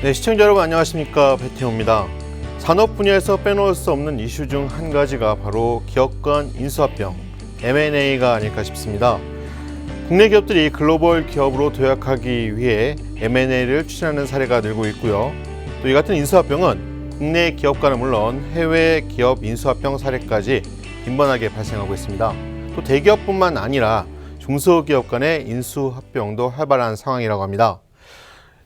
네, 시청자 여러분 안녕하십니까, 배태호입니다. 산업 분야에서 빼놓을 수 없는 이슈 중 한 가지가 바로 기업 간 인수합병, M&A가 아닐까 싶습니다. 국내 기업들이 글로벌 기업으로 도약하기 위해 M&A를 추진하는 사례가 늘고 있고요. 또 이 같은 인수합병은 국내 기업과는 물론 해외 기업 인수합병 사례까지 빈번하게 발생하고 있습니다. 또 대기업뿐만 아니라 중소기업 간의 인수합병도 활발한 상황이라고 합니다.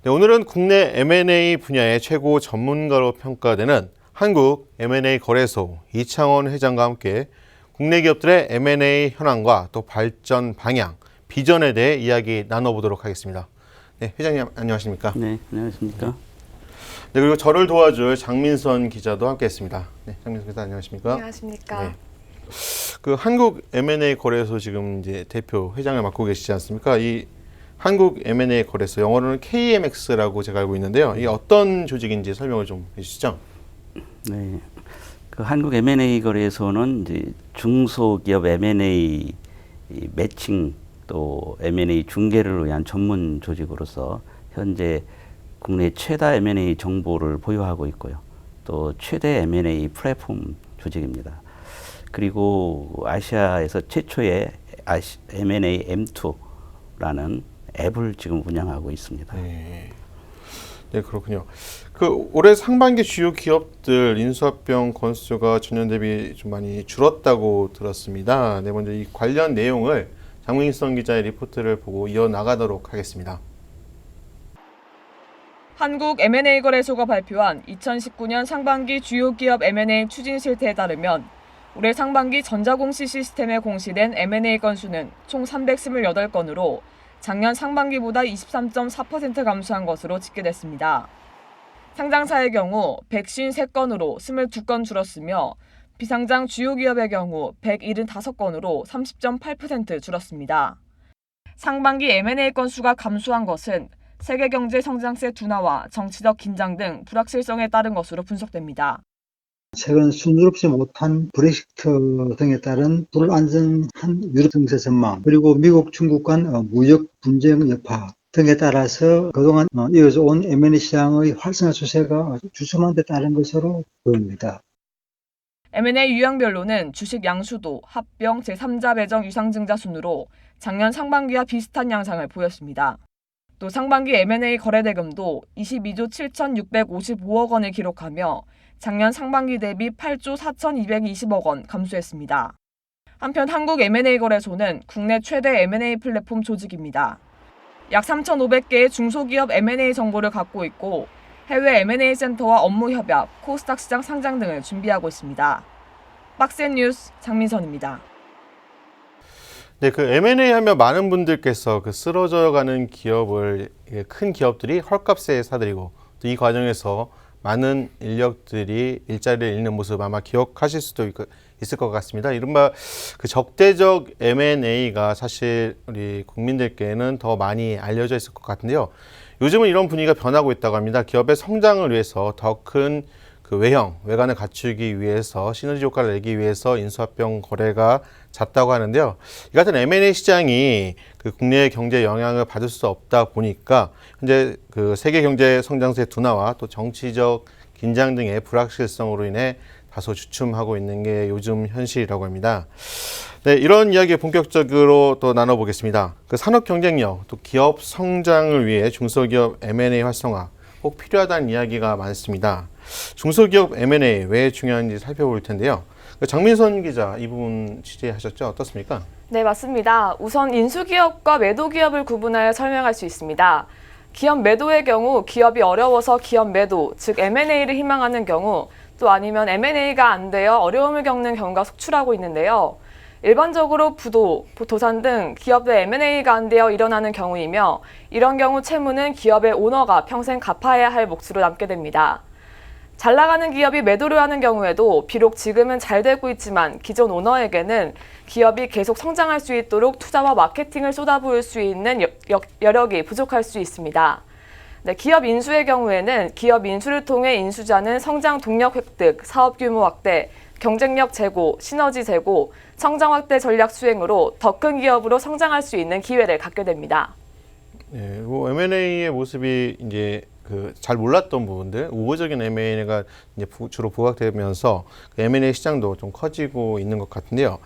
네, 오늘은 국내 M&A 분야의 최고 전문가로 평가되는 한국 M&A 거래소 이창원 회장과 함께 국내 기업들의 M&A 현황과 또 발전 방향, 비전에 대해 이야기 나눠보도록 하겠습니다. 네, 회장님 안녕하십니까? 네, 안녕하십니까? 네, 그리고 저를 도와줄 장민선 기자도 함께했습니다. 네, 장민선 기자 안녕하십니까? 안녕하십니까? 네. 그 한국 M&A 거래소 지금 이제 대표 회장을 맡고 계시지 않습니까? 이 한국 M&A 거래소, 영어로는 KMX라고 제가 알고 있는데요. 이게 어떤 조직인지 설명을 좀 해주시죠. 네, 그 한국 M&A 거래소는 이제 중소기업 M&A 매칭 또 M&A 중개를 위한 전문 조직으로서 현재 국내 최다 M&A 정보를 보유하고 있고요. 또 최대 M&A 플랫폼 조직입니다. 그리고 아시아에서 최초의 M&A M2라는 앱을 지금 운영하고 있습니다. 네, 네 그렇군요. 그 올해 상반기 주요 기업들 인수합병 건수가 전년 대비 좀 많이 줄었다고 들었습니다. 네, 먼저 이 관련 내용을 장민선 기자의 리포트를 보고 이어나가도록 하겠습니다. 한국 M&A 거래소가 발표한 2019년 상반기 주요 기업 M&A 추진 실태에 따르면 올해 상반기 전자공시 시스템에 공시된 M&A 건수는 총 328건으로 작년 상반기보다 23.4% 감소한 것으로 집계됐습니다. 상장사의 경우 153건으로 22건 줄었으며 비상장 주요 기업의 경우 175건으로 30.8% 줄었습니다. 상반기 M&A 건수가 감소한 것은 세계 경제 성장세 둔화와 정치적 긴장 등 불확실성에 따른 것으로 분석됩니다. 최근 순조롭지 못한 브렉시트 등에 따른 불안정한 유럽 증시 전망, 그리고 미국, 중국 간 무역 분쟁 여파 등에 따라서 그동안 이어져 온 M&A 시장의 활성화 추세가 주춤한 데 따른 것으로 보입니다. M&A 유형별로는 주식 양수도, 합병, 제3자 배정 유상증자 순으로 작년 상반기와 비슷한 양상을 보였습니다. 또 상반기 M&A 거래대금도 22조 7,655억 원을 기록하며 작년 상반기 대비 8조 4,220억 원 감소했습니다. 한편 한국 M&A 거래소는 국내 최대 M&A 플랫폼 조직입니다. 약 3,500개의 중소기업 M&A 정보를 갖고 있고 해외 M&A 센터와 업무 협약, 코스닥 시장 상장 등을 준비하고 있습니다. 박센 뉴스 장민선입니다. 네, 그 M&A 하면 많은 분들께서 그 쓰러져가는 기업을 큰 기업들이 헐값에 사들이고 또 이 과정에서 많은 인력들이 일자리를 잃는 모습 아마 기억하실 수도 있을 것 같습니다. 이른바 그 적대적 M&A가 사실 우리 국민들께는 더 많이 알려져 있을 것 같은데요. 요즘은 이런 분위기가 변하고 있다고 합니다. 기업의 성장을 위해서 더 큰 그 외관을 갖추기 위해서 시너지 효과를 내기 위해서 인수합병 거래가 잦다고 하는데요. 이 같은 M&A 시장이 그 국내 경제 영향을 받을 수 없다 보니까 현재 그 세계 경제 성장세 둔화와 또 정치적 긴장 등의 불확실성으로 인해 다소 주춤하고 있는 게 요즘 현실이라고 합니다. 네, 이런 이야기 본격적으로 또 나눠보겠습니다. 그 산업 경쟁력, 또 기업 성장을 위해 중소기업 M&A 활성화 꼭 필요하다는 이야기가 많습니다. 중소기업 M&A 왜 중요한지 살펴볼 텐데요. 장민선 기자 이 부분 취재하셨죠? 어떻습니까? 네, 맞습니다. 우선 인수기업과 매도기업을 구분하여 설명할 수 있습니다. 기업 매도의 경우 기업이 어려워서 기업 매도, 즉 M&A를 희망하는 경우, 또 아니면 M&A가 안 되어 어려움을 겪는 경우가 속출하고 있는데요. 일반적으로 부도, 도산 등 기업의 M&A가 안 되어 일어나는 경우이며 이런 경우 채무는 기업의 오너가 평생 갚아야 할 몫으로 남게 됩니다. 잘 나가는 기업이 매도를 하는 경우에도 비록 지금은 잘 되고 있지만 기존 오너에게는 기업이 계속 성장할 수 있도록 투자와 마케팅을 쏟아부을 수 있는 여력이 부족할 수 있습니다. 네, 기업 인수의 경우에는 기업 인수를 통해 인수자는 성장 동력 획득, 사업 규모 확대, 경쟁력 제고, 시너지 제고, 성장 확대 전략 수행으로 더 큰 기업으로 성장할 수 있는 기회를 갖게 됩니다. 네, M&A의 모습이 이제 그 잘 몰랐던 부분들, 우호적인 M&A가 이제 주로 부각되면서 그 M&A 시장도 좀 커지고 있는 것 같은데요.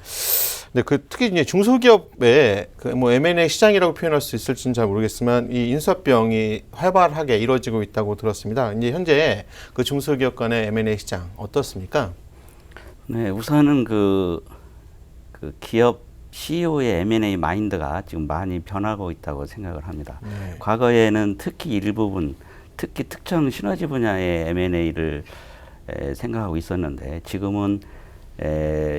근데 그 특히 이제 중소기업의 그 뭐 M&A 시장이라고 표현할 수 있을지는 잘 모르겠지만 이 인수합병이 활발하게 이루어지고 있다고 들었습니다. 이제 현재 그 중소기업 간의 M&A 시장 어떻습니까? 네, 우선은 그 기업 CEO의 M&A 마인드가 지금 많이 변하고 있다고 생각을 합니다. 네. 과거에는 특히 일부분, 특히 특정 시너지 분야의 M&A를 생각하고 있었는데 지금은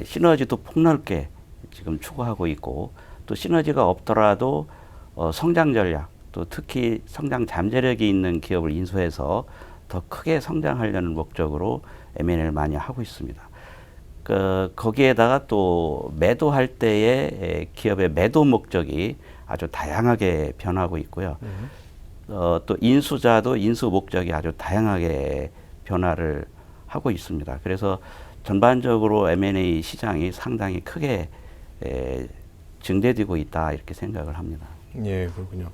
시너지도 폭넓게 지금 추구하고 있고 또 시너지가 없더라도 성장 전략, 또 특히 성장 잠재력이 있는 기업을 인수해서 더 크게 성장하려는 목적으로 M&A를 많이 하고 있습니다. 거기에다가 또 매도할 때의 기업의 매도 목적이 아주 다양하게 변하고 있고요. 또 인수자도 인수 목적이 아주 다양하게 변화를 하고 있습니다. 그래서 전반적으로 M&A 시장이 상당히 크게 증대되고 있다 이렇게 생각을 합니다. 예, 그렇군요.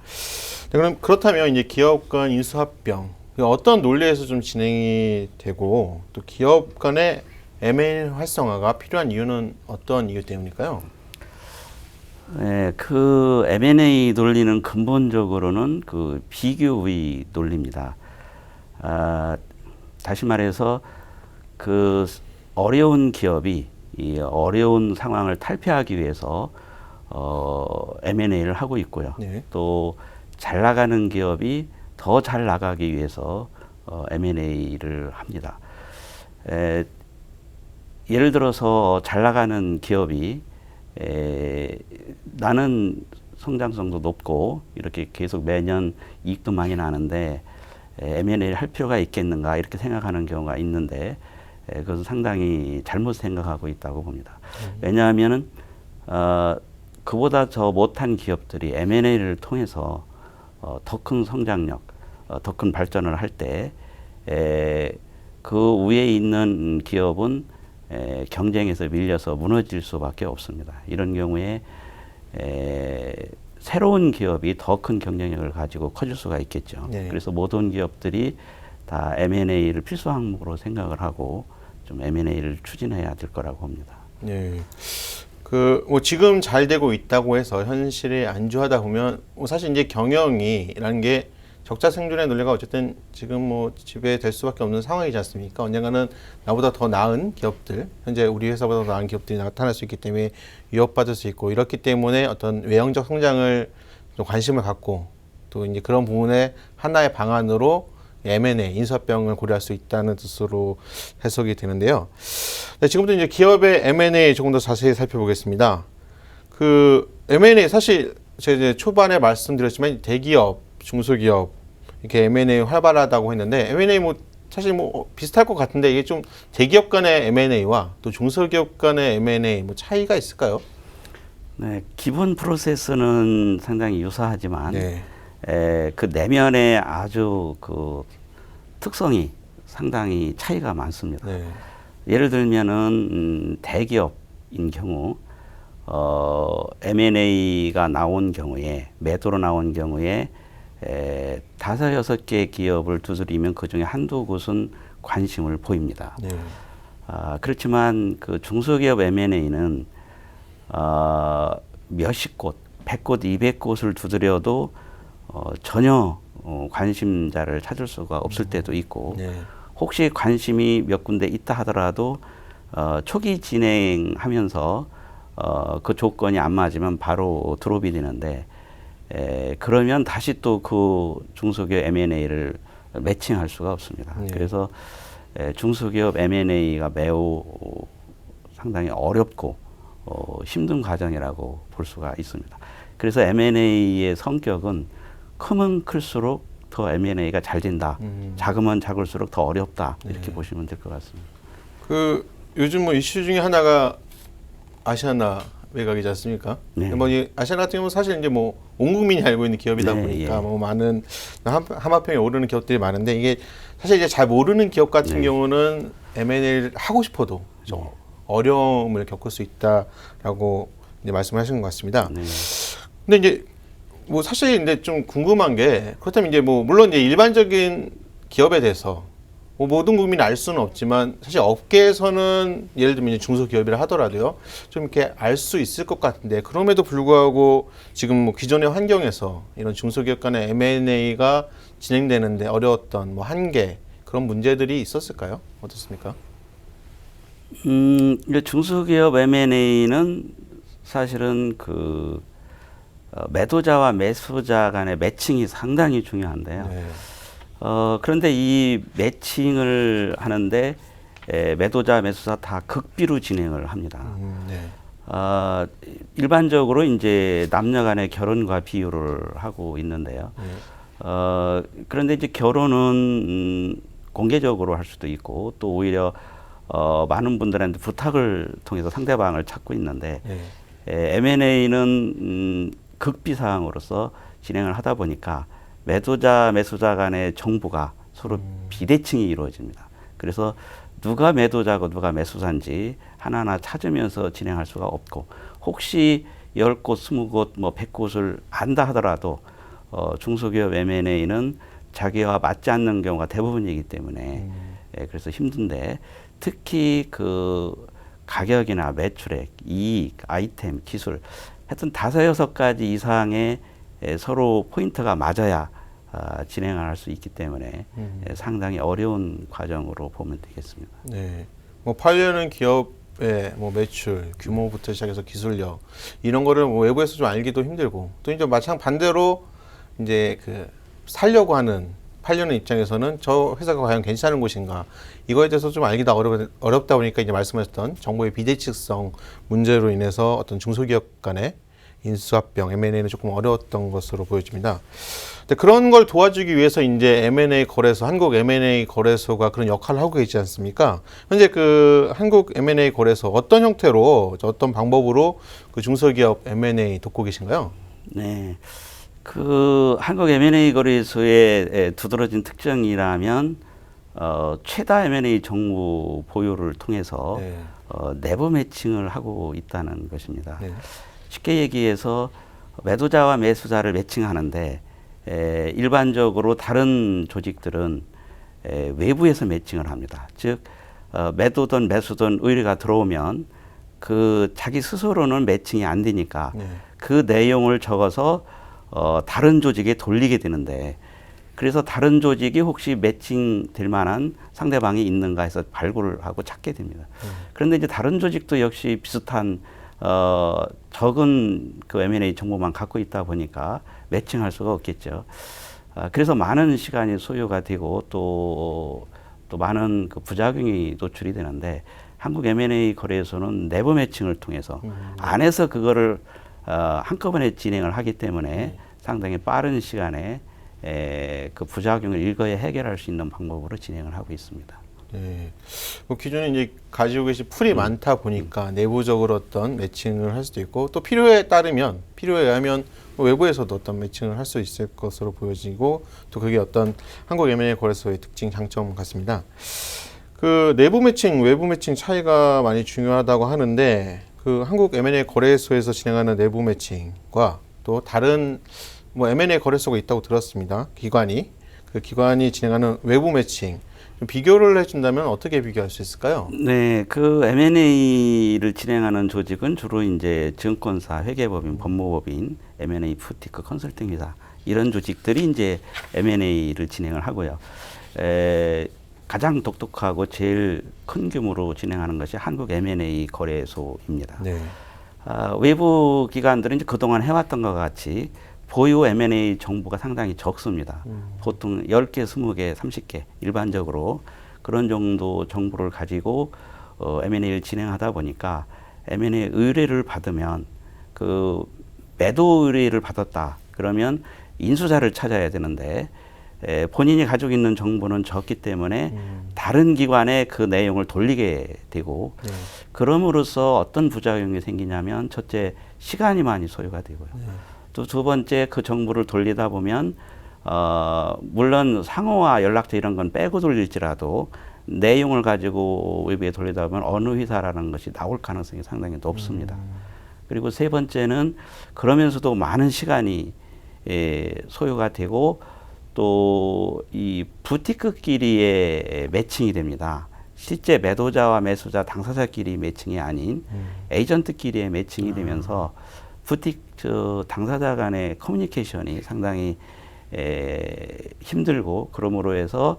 네, 그럼 그렇다면 이제 기업 간 인수합병 어떤 논리에서 좀 진행이 되고 또 기업 간의 M&A 활성화가 필요한 이유는 어떤 이유 때문일까요? 네, 그 M&A 논리는 근본적으로는 그 비교의 논리입니다. 다시 말해서 그 어려운 기업이 이 어려운 상황을 탈피하기 위해서 M&A를 하고 있고요. 네. 또 잘 나가는 기업이 더 잘 나가기 위해서 M&A를 합니다. 예를 들어서 잘 나가는 기업이 나는 성장성도 높고 이렇게 계속 매년 이익도 많이 나는데 M&A를 할 필요가 있겠는가 이렇게 생각하는 경우가 있는데 그것은 상당히 잘못 생각하고 있다고 봅니다. 왜냐하면은 그보다 더 못한 기업들이 M&A를 통해서 더 큰 성장력, 더 큰 발전을 할 때 그 위에 있는 기업은 경쟁에서 밀려서 무너질 수밖에 없습니다. 이런 경우에 새로운 기업이 더 큰 경쟁력을 가지고 커질 수가 있겠죠. 네. 그래서 모든 기업들이 다 M&A를 필수 항목으로 생각을 하고 좀 M&A를 추진해야 될 거라고 봅니다. 네. 뭐 지금 잘 되고 있다고 해서 현실이 안주하다 보면 사실 이제 경영이라는 게 적자 생존의 논리가 어쨌든 지금 뭐 지배될 수밖에 없는 상황이지 않습니까? 언젠가는 나보다 더 나은 기업들, 현재 우리 회사보다 더 나은 기업들이 나타날 수 있기 때문에 위협받을 수 있고 이렇기 때문에 어떤 외형적 성장을 좀 관심을 갖고 또 이제 그런 부분에 하나의 방안으로 M&A, 인수합병을 고려할 수 있다는 뜻으로 해석이 되는데요. 네, 지금부터 이제 기업의 M&A 조금 더 자세히 살펴보겠습니다. 그 M&A 사실 제가 이제 초반에 말씀드렸지만 대기업, 중소기업 이렇게 M&A 활발하다고 했는데 M&A 뭐 사실 뭐 비슷할 것 같은데 이게 좀 대기업 간의 M&A와 또 중소기업 간의 M&A 뭐 차이가 있을까요? 네, 기본 프로세스는 상당히 유사하지만 네. 그 내면의 아주 그 특성이 상당히 차이가 많습니다. 네. 예를 들면은 대기업인 경우 M&A가 나온 경우에 매도로 나온 경우에 5-6개 기업을 두드리면 그 중에 한두 곳은 관심을 보입니다. 네. 그렇지만 그 중소기업 M&A는 몇십 곳, 100곳, 200곳을 두드려도 전혀 관심자를 찾을 수가 없을 때도 있고 네. 혹시 관심이 몇 군데 있다 하더라도 초기 진행하면서 그 조건이 안 맞으면 바로 드롭이 되는데 그러면 다시 또 그 중소기업 M&A를 매칭할 수가 없습니다. 네. 그래서 중소기업 M&A가 매우 상당히 어렵고 힘든 과정이라고 볼 수가 있습니다. 그래서 M&A의 성격은 크면 클수록 더 M&A가 잘 된다. 작으면 작을수록 더 어렵다. 이렇게 네. 보시면 될 것 같습니다. 그 요즘 뭐 이슈 중에 하나가 아시아나 매각이지 않습니까? 네. 뭐 이 아시아나 같은 경우는 사실 이제 뭐 온 국민이 알고 있는 기업이다 네, 보니까 예. 뭐 많은 하마평에 오르는 기업들이 많은데 이게 사실 이제 잘 모르는 기업 같은 네. 경우는 M&A를 하고 싶어도 좀 어려움을 겪을 수 있다라고 이제 말씀하시는 것 같습니다. 네. 근데 이제 뭐 사실 근데 좀 궁금한 게 그렇다면 이제 뭐 물론 이제 일반적인 기업에 대해서 뭐 모든 국민이 알 수는 없지만 사실 업계에서는 예를 들면 이제 중소기업이라 하더라도요 좀 이렇게 알 수 있을 것 같은데 그럼에도 불구하고 지금 뭐 기존의 환경에서 이런 중소기업 간의 M&A가 진행되는데 어려웠던 뭐 한계 그런 문제들이 있었을까요? 어떻습니까? 이제 중소기업 M&A는 사실은 그 매도자와 매수자 간의 매칭이 상당히 중요한데요. 네. 그런데 이 매칭을 하는데 매도자, 매수자 다 극비로 진행을 합니다. 네. 일반적으로 이제 남녀 간의 결혼과 비유를 하고 있는데요. 그런데 이제 결혼은 공개적으로 할 수도 있고 또 오히려 많은 분들한테 부탁을 통해서 상대방을 찾고 있는데 네. M&A는 극비사항으로서 진행을 하다 보니까 매도자, 매수자 간의 정보가 서로 비대칭이 이루어집니다. 그래서 누가 매도자고 누가 매수자인지 하나하나 찾으면서 진행할 수가 없고 혹시 10곳, 20곳, 뭐 100곳을 안다 하더라도 중소기업 M&A는 자기와 맞지 않는 경우가 대부분이기 때문에 그래서 힘든데 특히 그 가격이나 매출액, 이익, 아이템, 기술 하여튼 5-6가지 이상의 서로 포인트가 맞아야 진행을 할 수 있기 때문에 상당히 어려운 과정으로 보면 되겠습니다. 네. 뭐 팔려는 기업의 뭐 매출, 규모부터 시작해서 기술력 이런 거를 뭐 외부에서 좀 알기도 힘들고 또 이제 마찬 반대로 이제 그 살려고 하는 팔려는 입장에서는 저 회사가 과연 괜찮은 곳인가 이거에 대해서 좀 알기가 어렵다 보니까 이제 말씀하셨던 정보의 비대칭성 문제로 인해서 어떤 중소기업 간의 인수합병 M&A는 조금 어려웠던 것으로 보여집니다. 근데 그런 걸 도와주기 위해서 이제 M&A 거래소, 한국 M&A 거래소가 그런 역할을 하고 있지 않습니까? 현재 그 한국 M&A 거래소 어떤 형태로 어떤 방법으로 그 중소기업 M&A 돕고 계신가요? 네. 그 한국 M&A 거래소의 두드러진 특징이라면 최다 M&A 정보 보유를 통해서 네. 내부 매칭을 하고 있다는 것입니다. 네. 쉽게 얘기해서 매도자와 매수자를 매칭하는데 일반적으로 다른 조직들은 외부에서 매칭을 합니다. 즉 매도든 매수든 의뢰가 들어오면 그 자기 스스로는 매칭이 안 되니까 네. 그 내용을 적어서 다른 조직에 돌리게 되는데 그래서 다른 조직이 혹시 매칭될 만한 상대방이 있는가 해서 발굴을 하고 찾게 됩니다. 그런데 이제 다른 조직도 역시 비슷한 적은 그 M&A 정보만 갖고 있다 보니까 매칭할 수가 없겠죠. 그래서 많은 시간이 소요가 되고 또 많은 그 부작용이 노출이 되는데 한국 M&A 거래소는 내부 매칭을 통해서 안에서 그거를 한꺼번에 진행을 하기 때문에 상당히 빠른 시간에 그 부작용을 일거에 해결할 수 있는 방법으로 진행을 하고 있습니다. 네. 뭐 기존에 이제 가지고 계신 풀이 많다 보니까 내부적으로 어떤 매칭을 할 수도 있고 또 필요에 의하면 외부에서도 어떤 매칭을 할 수 있을 것으로 보여지고 또 그게 어떤 한국 M&A 거래소의 특징, 장점 같습니다. 그 내부 매칭, 외부 매칭 차이가 많이 중요하다고 하는데 그 한국 M&A 거래소에서 진행하는 내부 매칭과 또 다른 뭐 M&A 거래소가 있다고 들었습니다. 그 기관이 진행하는 외부 매칭 좀 비교를 해준다면 어떻게 비교할 수 있을까요? 네, 그 M&A를 진행하는 조직은 주로 이제 증권사, 회계법인, 법무법인, M&A 부티크 컨설팅 회사 이런 조직들이 이제 M&A를 진행을 하고요. 가장 독특하고 제일 큰 규모로 진행하는 것이 한국 M&A 거래소입니다. 네. 외부 기관들은 이제 그동안 해왔던 것 같이 보유 M&A 정보가 상당히 적습니다. 보통 10개, 20개, 30개 일반적으로 그런 정도 정보를 가지고 M&A를 진행하다 보니까 M&A 의뢰를 받으면 그 매도 의뢰를 받았다 그러면 인수자를 찾아야 되는데 본인이 가지고 있는 정보는 적기 때문에 다른 기관에 그 내용을 돌리게 되고 그럼으로써 어떤 부작용이 생기냐면 첫째 시간이 많이 소요가 되고요. 또 두 번째 그 정보를 돌리다 보면 물론 상호와 연락처 이런 건 빼고 돌릴지라도 내용을 가지고 외부에 돌리다 보면 어느 회사라는 것이 나올 가능성이 상당히 높습니다. 그리고 세 번째는 그러면서도 많은 시간이 소요가 되고 또 이 부티크끼리의 매칭이 됩니다. 실제 매도자와 매수자, 당사자끼리 매칭이 아닌 에이전트끼리의 매칭이 되면서 당사자 간의 커뮤니케이션이 상당히 힘들고 그러므로 해서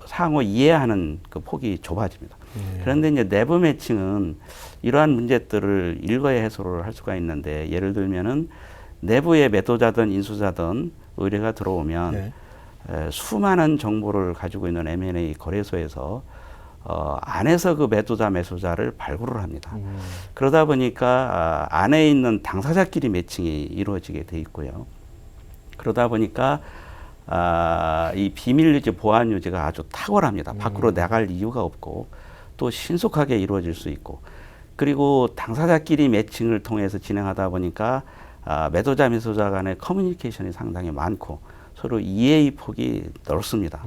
상호 이해하는 그 폭이 좁아집니다. 그런데 이제 내부 매칭은 이러한 문제들을 일거에 해소를 할 수가 있는데 예를 들면은 내부의 매도자든 인수자든 의뢰가 들어오면 수많은 정보를 가지고 있는 M&A 거래소에서 안에서 그 매도자, 매수자를 발굴을 합니다. 그러다 보니까 안에 있는 당사자끼리 매칭이 이루어지게 돼 있고요. 그러다 보니까 이 비밀 유지, 보안 유지가 아주 탁월합니다. 밖으로 나갈 이유가 없고 또 신속하게 이루어질 수 있고 그리고 당사자끼리 매칭을 통해서 진행하다 보니까 매도자, 매수자 간의 커뮤니케이션이 상당히 많고 서로 이해의 폭이 넓습니다.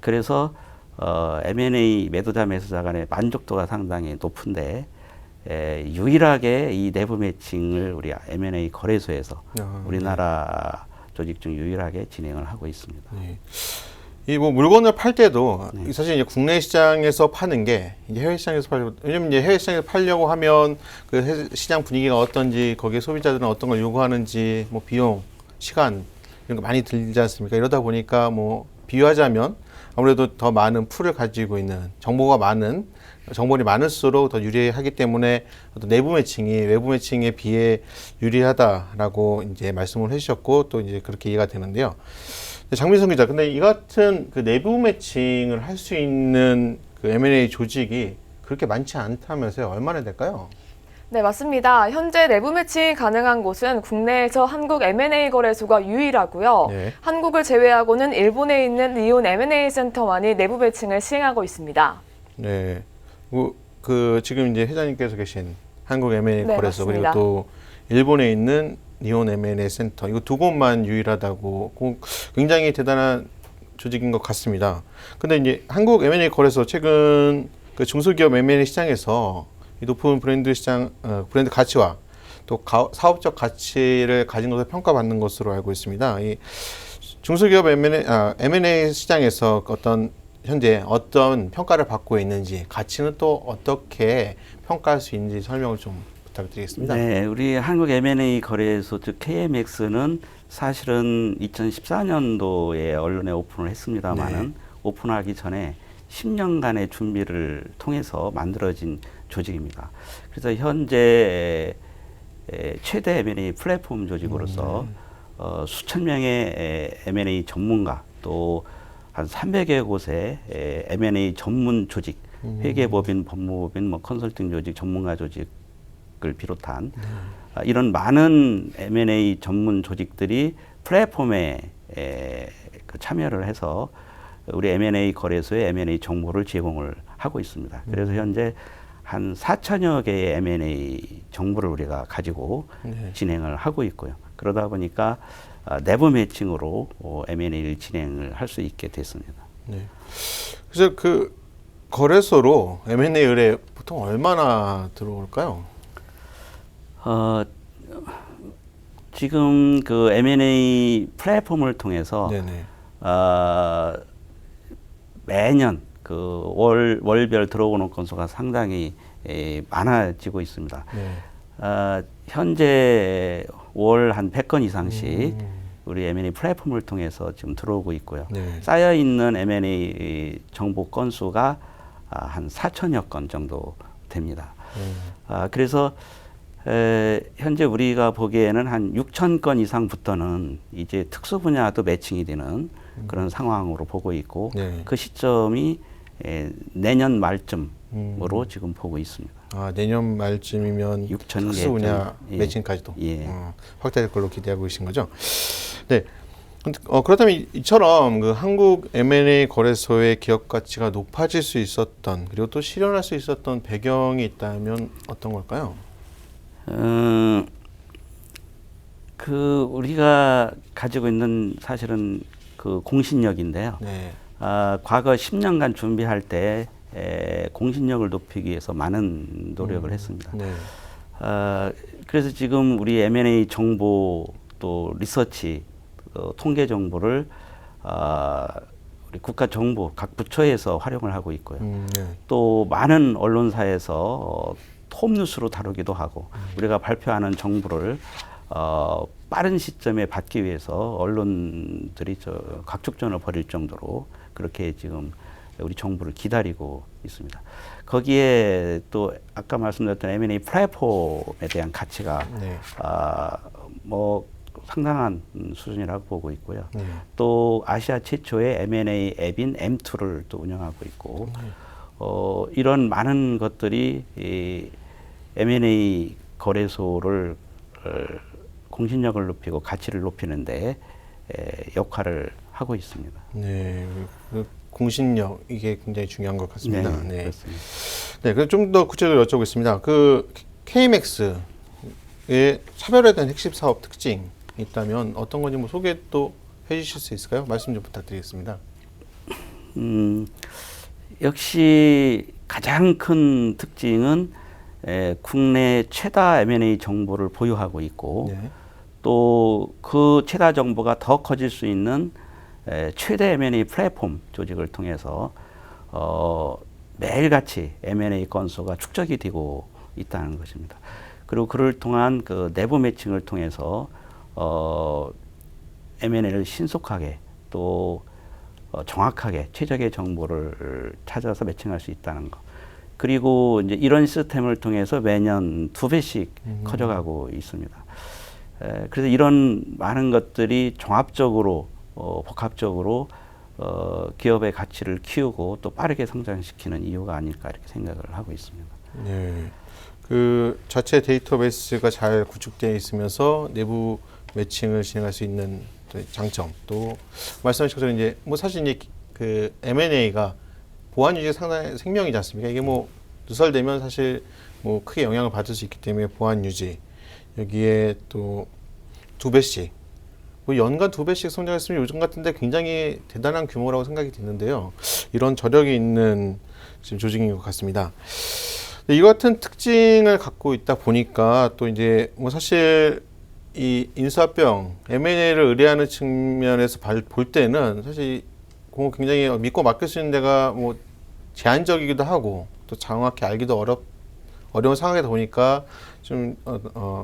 그래서 M&A 매도자, 매수자 간의 만족도가 상당히 높은데 유일하게 이 내부 매칭을 우리 M&A 거래소에서 우리나라 조직 중 유일하게 진행을 하고 있습니다. 네. 이 뭐 물건을 팔 때도 사실 이제 국내 시장에서 파는 게 이제 해외 시장에서 팔려고, 왜냐면 이제 해외 시장에서 팔려고 하면 그 시장 분위기가 어떤지, 거기에 소비자들은 어떤 걸 요구하는지, 뭐 비용, 시간 이런 거 많이 들지 않습니까? 이러다 보니까 뭐 비유하자면 아무래도 더 많은 풀을 가지고 있는 정보들이 많을수록 더 유리하기 때문에 어떤 내부 매칭이 외부 매칭에 비해 유리하다라고 이제 말씀을 해주셨고 또 이제 그렇게 이해가 되는데요. 장민성 기자, 근데 이 같은 그 내부 매칭을 할 수 있는 그 M&A 조직이 그렇게 많지 않다면서요? 얼마나 될까요? 네, 맞습니다. 현재 내부 매칭이 가능한 곳은 국내에서 한국 M&A 거래소가 유일하고요. 네. 한국을 제외하고는 일본에 있는 리온 M&A 센터만이 내부 매칭을 시행하고 있습니다. 네. 그 지금 이제 회장님께서 계신 한국 M&A 네, 거래소 맞습니다. 그리고 또 일본에 있는 리온 M&A 센터 이거 두 곳만 유일하다고 굉장히 대단한 조직인 것 같습니다. 근데 이제 한국 M&A 거래소 최근 그 중소기업 M&A 시장에서 이 높은 브랜드 가치와 또 사업적 가치를 가진 것을 평가받는 것으로 알고 있습니다. 이 중소기업 M&A 시장에서 현재 어떤 평가를 받고 있는지, 가치는 또 어떻게 평가할 수 있는지 설명을 좀 부탁드리겠습니다. 네, 우리 한국 M&A 거래소 즉 KMX는 사실은 2014년도에 언론에 오픈을 했습니다만은 오픈하기 전에 10년간의 준비를 통해서 만들어진 조직입니다. 그래서 현재 최대 M&A 플랫폼 조직으로서 수천 명의 M&A 전문가 또 한 300여 곳의 M&A 전문 조직, 회계법인, 법무법인, 뭐 컨설팅 조직, 전문가 조직을 비롯한 이런 많은 M&A 전문 조직들이 플랫폼에 참여를 해서 우리 M&A 거래소에 M&A 정보를 제공을 하고 있습니다. 그래서 현재 한 4천여 개의 M&A 정보를 우리가 가지고 진행을 하고 있고요. 그러다 보니까 내부 매칭으로 M&A를 진행을 할 수 있게 됐습니다. 네. 그래서 그 거래소로 M&A 의뢰 보통 얼마나 들어올까요? 지금 그 M&A 플랫폼을 통해서 매년 그 월별 들어오는 건수가 상당히 많아지고 있습니다. 현재 월 한 100건 이상씩 우리 M&A 플랫폼을 통해서 지금 들어오고 있고요. 쌓여 있는 M&A 정보 건수가 한 4천여 건 정도 됩니다. 그래서 현재 우리가 보기에는 한 6천 건 이상부터는 이제 특수 분야도 매칭이 되는 그런 상황으로 보고 있고 그 시점이 내년 말쯤으로 지금 보고 있습니다. 내년 말쯤이면 6천 개 특수 분야 매칭까지도 확대될 걸로 기대하고 계신 거죠? 네. 그렇다면 이처럼 그 한국 M&A 거래소의 기업 가치가 높아질 수 있었던 그리고 또 실현할 수 있었던 배경이 있다면 어떤 걸까요? 그 우리가 가지고 있는 사실은 그 공신력인데요. 과거 10년간 준비할 때 공신력을 높이기 위해서 많은 노력을 했습니다. 그래서 지금 우리 M&A 정보 또 리서치 그 통계 정보를 우리 국가 정부 각 부처에서 활용을 하고 있고요. 네. 또 많은 언론사에서 톱뉴스로 다루기도 하고 우리가 발표하는 정보를 빠른 시점에 받기 위해서 언론들이 각축전을 벌일 정도로 그렇게 지금 우리 정부를 기다리고 있습니다. 거기에 또 아까 말씀드렸던 M&A 플랫폼에 대한 가치가 네. 뭐 상당한 수준이라고 보고 있고요. 네. 또 아시아 최초의 M&A 앱인 M2를 또 운영하고 있고 이런 많은 것들이 이 M&A 거래소를 공신력을 높이고 가치를 높이는데 역할을 하고 있습니다. 네. 그 공신력 이게 굉장히 중요한 것 같습니다. 네. 그렇습니다. 네. 그래서 좀 더 구체적으로 여쭤보겠습니다. 그 KMX의 차별화된 핵심 사업 특징이 있다면 어떤 건지 뭐 소개 또 해주실 수 있을까요? 말씀 좀 부탁드리겠습니다. 역시 가장 큰 특징은 국내 최다 M&A 정보를 보유하고 있고 네. 또 그 최다 정보가 더 커질 수 있는 최대 M&A 플랫폼 조직을 통해서 매일같이 M&A 건수가 축적이 되고 있다는 것입니다. 그리고 그를 통한 그 내부 매칭을 통해서 M&A를 신속하게 또 정확하게 최적의 정보를 찾아서 매칭할 수 있다는 것. 그리고 이제 이런 시스템을 통해서 매년 2배씩 커져가고 있습니다. 그래서 이런 많은 것들이 종합적으로 복합적으로 기업의 가치를 키우고 또 빠르게 성장시키는 이유가 아닐까 이렇게 생각을 하고 있습니다. 네. 그 자체 데이터베이스가 잘 구축되어 있으면서 내부 매칭을 진행할 수 있는 장점, 또 말씀하신 것처럼 이제 뭐 사실 이제 그 M&A가 보안 유지가 상당히 생명이지 않습니까? 이게 뭐 누설되면 사실 뭐 크게 영향을 받을 수 있기 때문에 보안 유지, 여기에 또 2배씩 뭐 연간 2배씩 성장했으면 요즘 같은데 굉장히 대단한 규모라고 생각이 드는데요. 이런 저력이 있는 지금 조직인 것 같습니다. 이 같은 특징을 갖고 있다 보니까 또 이제 뭐 사실 이 인수합병 M&A를 의뢰하는 측면에서 볼 때는 사실 굉장히 믿고 맡길 수 있는 데가 뭐 제한적이기도 하고 또 정확히 알기도 어려운 상황이다 보니까 좀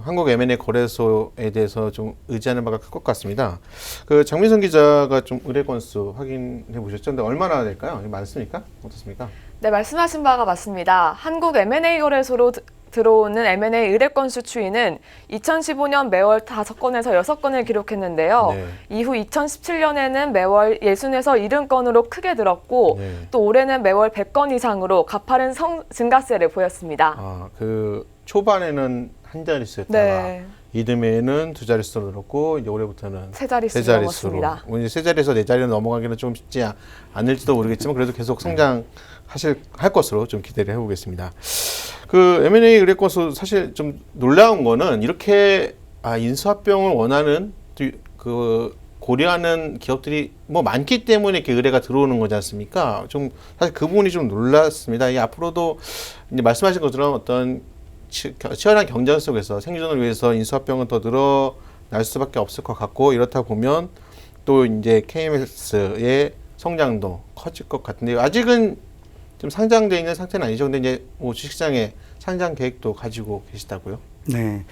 한국 M&A 거래소에 대해서 좀 의지하는 바가 클 것 같습니다. 그 장민선 기자가 좀 의뢰 건수 확인해 보셨죠? 근데 얼마나 될까요? 많습니까? 어떻습니까? 네, 말씀하신 바가 맞습니다. 한국 M&A 거래소로 들어오는 M&A 의뢰 건수 추이는 2015년 매월 5건에서 6건을 기록했는데요. 네. 이후 2017년에는 매월 60에서 70건으로 크게 늘었고 네. 또 올해는 매월 100건 이상으로 가파른 증가세를 보였습니다. 아, 그 초반에는 한 자릿수였다가 네. 이듬해에는 2자릿수로 늘었고 이제 올해부터는 세 자릿수 3자릿수로. 넘었습니다. 이제 3자리에서 4자리로 넘어가기는 좀 쉽지 않을지도 모르겠지만 그래도 계속 할 것으로 좀 기대를 해보겠습니다. 그 M&A 의뢰 건수 사실 좀 놀라운 거는 이렇게 인수합병을 원하는 그 고려하는 기업들이 뭐 많기 때문에 이렇게 의뢰가 들어오는 거지 않습니까? 좀 사실 그 부분이 좀 놀랐습니다. 이 앞으로도 이제 말씀하신 것처럼 어떤 치열한 경쟁 속에서 생존을 위해서 인수합병은 더 늘어날 수밖에 없을 것 같고 이렇다 보면 또 이제 KMS의 성장도 커질 것 같은데 아직은 좀 상장되어 있는 상태는 아니죠. 근데 이제 뭐 주식시장에 상장 계획도 가지고 계시다고요? 네.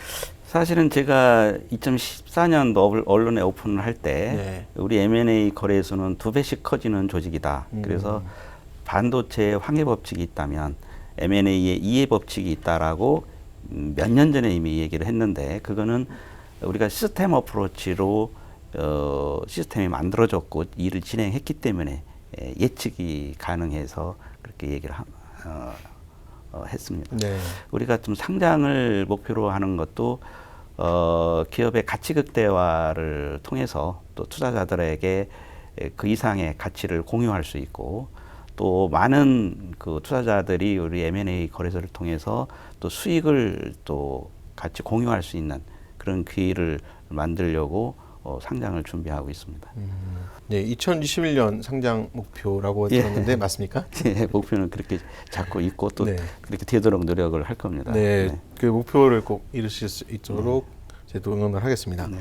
사실은 제가 2014년 언론에 오픈을 할 때 네. 우리 M&A 거래소는 2배씩 커지는 조직이다. 그래서 반도체 황해 법칙이 있다면 M&A의 이해 법칙이 있다라고 몇 년 전에 이미 얘기를 했는데 그거는 우리가 시스템 어프로치로 시스템이 만들어졌고 일을 진행했기 때문에 예측이 가능해서 그렇게 얘기를 했습니다. 네. 우리가 좀 상장을 목표로 하는 것도 기업의 가치 극대화를 통해서 또 투자자들에게 그 이상의 가치를 공유할 수 있고 또 많은 그 투자자들이 우리 M&A 거래소를 통해서 또 수익을 또 같이 공유할 수 있는 그런 기회를 만들려고 상장을 준비하고 있습니다. 네, 2021년 상장 목표라고 들었는데 맞습니까? 네, 목표는 그렇게 잡고 있고 또 네. 그렇게 되도록 노력을 할 겁니다. 네, 그 목표를 꼭 이루실 수 있도록 제도 응원을 하겠습니다. 네.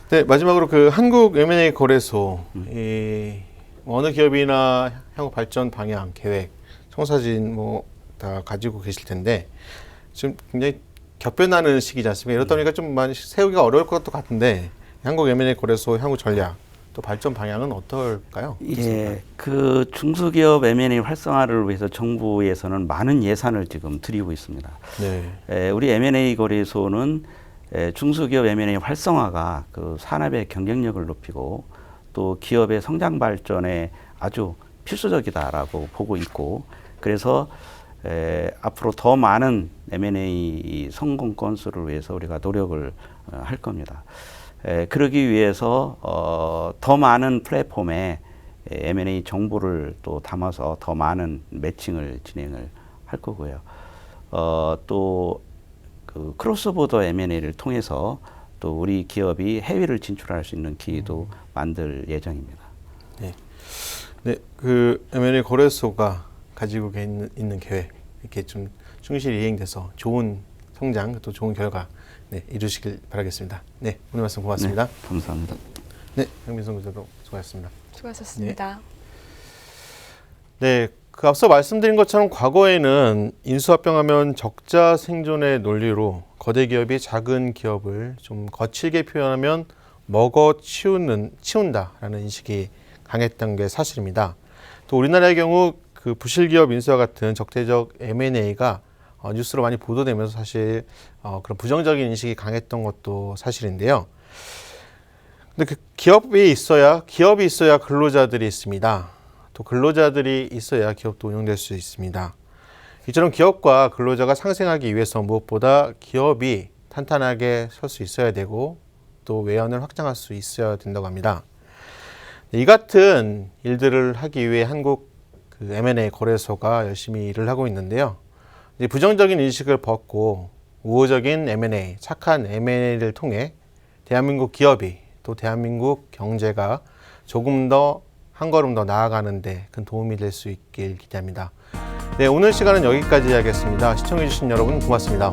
네, 마지막으로 그 한국 M&A 거래소 이 어느 기업이나 향후 발전 방향, 계획, 청사진 뭐 다 가지고 계실 텐데 지금 굉장히 격변하는 시기지 않습니까? 이렇다 보니까 좀 많이 세우기가 어려울 것도 같은데 한국 M&A 거래소 향후 전략 또 발전 방향은 어떨까요? 예, 그 중소기업 M&A 활성화를 위해서 정부에서는 많은 예산을 지금 들이고 있습니다. 네. 우리 M&A 거래소는 중소기업 M&A 활성화가 그 산업의 경쟁력을 높이고 또 기업의 성장 발전에 아주 필수적이다라고 보고 있고, 그래서 앞으로 더 많은 M&A 성공 건수를 위해서 우리가 노력을 할 겁니다. 그러기 위해서 더 많은 플랫폼에 M&A 정보를 또 담아서 더 많은 매칭을 진행을 할 거고요. 또 그 크로스보더 M&A를 통해서 또 우리 기업이 해외를 진출할 수 있는 기회도 만들 예정입니다. 네. 네, 그 M&A 거래소가 가지고 있는 계획 이렇게 좀 충실히 이행돼서 좋은 성장 또 좋은 결과 이루시길 바라겠습니다. 네, 오늘 말씀 고맙습니다. 네, 감사합니다. 네, 황민성 기자도 수고하셨습니다. 수고하셨습니다. 네, 그 앞서 말씀드린 것처럼 과거에는 인수합병하면 적자 생존의 논리로 거대 기업이 작은 기업을 좀 거칠게 표현하면 치운다라는 인식이 강했던 게 사실입니다. 또 우리나라의 경우 그 부실기업 인수와 같은 적대적 M&A가 뉴스로 많이 보도되면서 사실 그런 부정적인 인식이 강했던 것도 사실인데요. 근데 그 기업이 있어야 근로자들이 있습니다. 또 근로자들이 있어야 기업도 운영될 수 있습니다. 이처럼 기업과 근로자가 상생하기 위해서 무엇보다 기업이 탄탄하게 설 수 있어야 되고 또 외연을 확장할 수 있어야 된다고 합니다. 이 같은 일들을 하기 위해 한국 그 M&A 거래소가 열심히 일을 하고 있는데요. 이제 부정적인 인식을 벗고 우호적인 M&A, 착한 M&A를 통해 대한민국 기업이 또 대한민국 경제가 조금 더 한 걸음 더 나아가는 데 큰 도움이 될 수 있길 기대합니다. 네, 오늘 시간은 여기까지 하겠습니다. 시청해주신 여러분 고맙습니다.